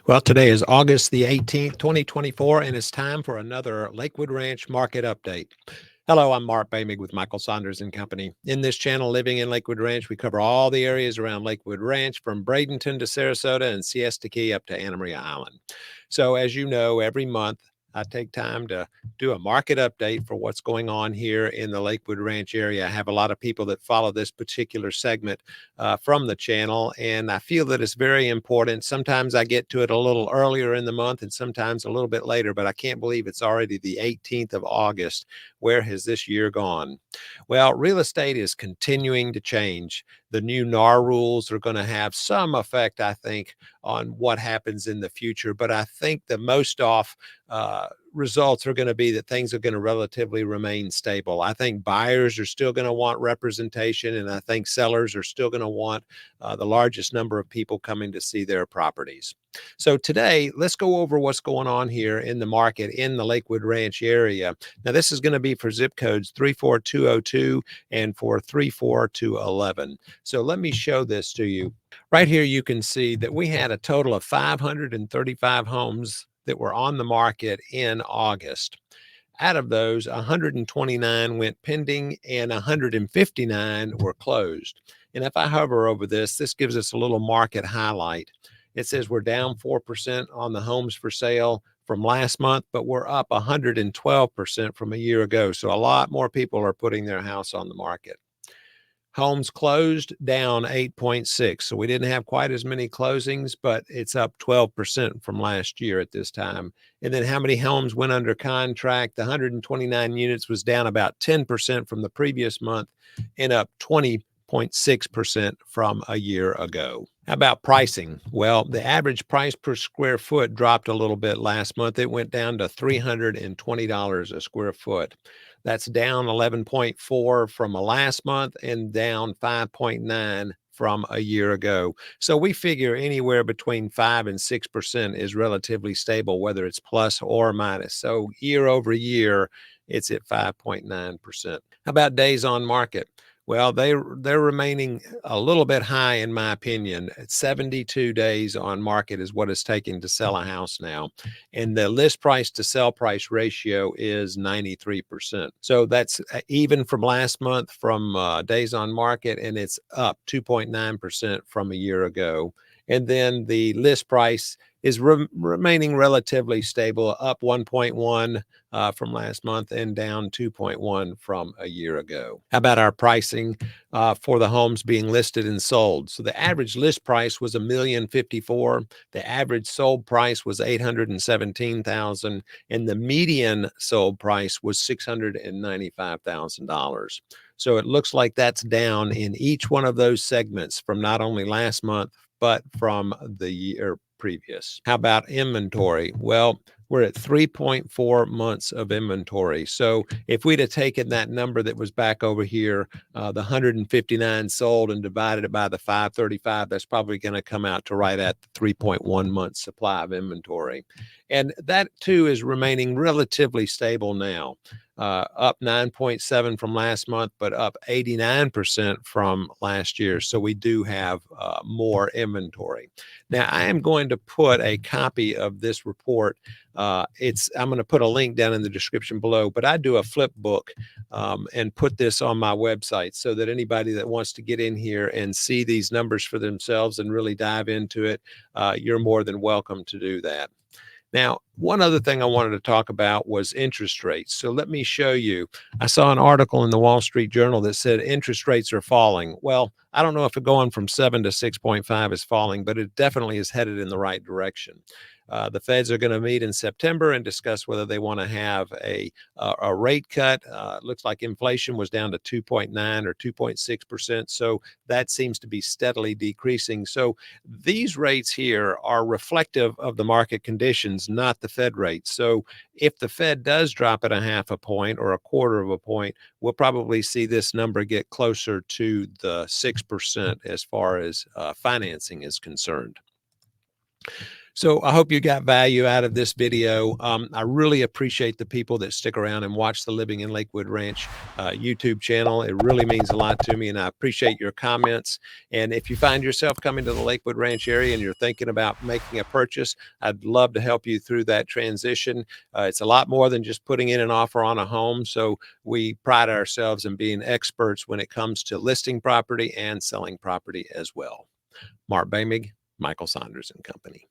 Well, today is August the 18th, 2024, and it's time for another Lakewood Ranch Market update. Hello, I'm Mark Boehmig with Michael Saunders and Company. In this channel, Living in Lakewood Ranch, we cover all the areas around Lakewood Ranch, from Bradenton to Sarasota and Siesta Key up to Anna Maria Island. So, as you know, every month I take time to do a market update for what's going on here in the Lakewood Ranch area. I have a lot of people that follow this particular segment from the channel, and I feel that it's very important. Sometimes I get to it a little earlier in the month and sometimes a little bit later, but I can't believe it's already the 18th of August. Where has this year gone? Well, real estate is continuing to change. The new NAR rules are going to have some effect, I think, on what happens in the future, but I think the most off results are going to be that things are going to relatively remain stable. I think buyers are still going to want representation, and I think sellers are still going to want the largest number of people coming to see their properties. So today, let's go over what's going on here in the market in the Lakewood Ranch area. Now, this is going to be for zip codes 34202 and for 34211. So let me show this to you. Right here, you can see that we had a total of 535 homes that were on the market in August. Out of those, 129 went pending and 159 were closed. And if I hover over this, this gives us a little market highlight. It says we're down 4% on the homes for sale from last month, but we're up 112% from a year ago. So a lot more people are putting their house on the market. Homes closed down 8.6. So we didn't have quite as many closings, but it's up 12% from last year at this time. And then how many homes went under contract? The 129 units was down about 10% from the previous month and up 20.6% from a year ago. How about pricing? Well, the average price per square foot dropped a little bit last month. It went down to $320 a square foot. That's down 11.4 from last month and down 5.9 from a year ago. So we figure anywhere between 5 and 6% is relatively stable, whether it's plus or minus. So year over year, it's at 5.9%. How about days on market? Well, they're remaining a little bit high, in my opinion. 72 days on market is what it's taking to sell a house now. And the list price to sell price ratio is 93%. So that's even from last month from days on market, and it's up 2.9% from a year ago. And then the list price is remaining relatively stable, up 1.1 from last month and down 2.1 from a year ago. How about our pricing for the homes being listed and sold? So the average list price was $1,054,000. The average sold price was $817,000, and the median sold price was $695,000. So it looks like that's down in each one of those segments from not only last month, but from the year previous. How about inventory? Well, we're at 3.4 months of inventory. So if we'd have taken that number that was back over here, the 159 sold, and divided it by the 535, that's probably going to come out to right at 3.1 months supply of inventory. And that too is remaining relatively stable now. Up 9.7 from last month, but up 89% from last year. So we do have more inventory. Now, I am going to put a copy of this report. I'm going to put a link down in the description below, but I do a flip book and put this on my website so that anybody that wants to get in here and see these numbers for themselves and really dive into it, you're more than welcome to do that. Now, one other thing I wanted to talk about was interest rates. So let me show you. I saw an article in the Wall Street Journal that said interest rates are falling. Well, I don't know if it going from 7 to 6.5 is falling, but it definitely is headed in the right direction. The feds are going to meet in September and discuss whether they want to have a rate cut. Looks like inflation was down to 2.9 or 2.6%. So that seems to be steadily decreasing. So these rates here are reflective of the market conditions, not the Fed rate. So if the Fed does drop it a half a point or a quarter of a point, we'll probably see this number get closer to the 6% as far as financing is concerned. So I hope you got value out of this video. I really appreciate the people that stick around and watch the Living in Lakewood Ranch YouTube channel. It really means a lot to me, and I appreciate your comments. And if you find yourself coming to the Lakewood Ranch area and you're thinking about making a purchase, I'd love to help you through that transition. It's a lot more than just putting in an offer on a home. So we pride ourselves in being experts when it comes to listing property and selling property as well. Mark Boehmig, Michael Saunders and Company.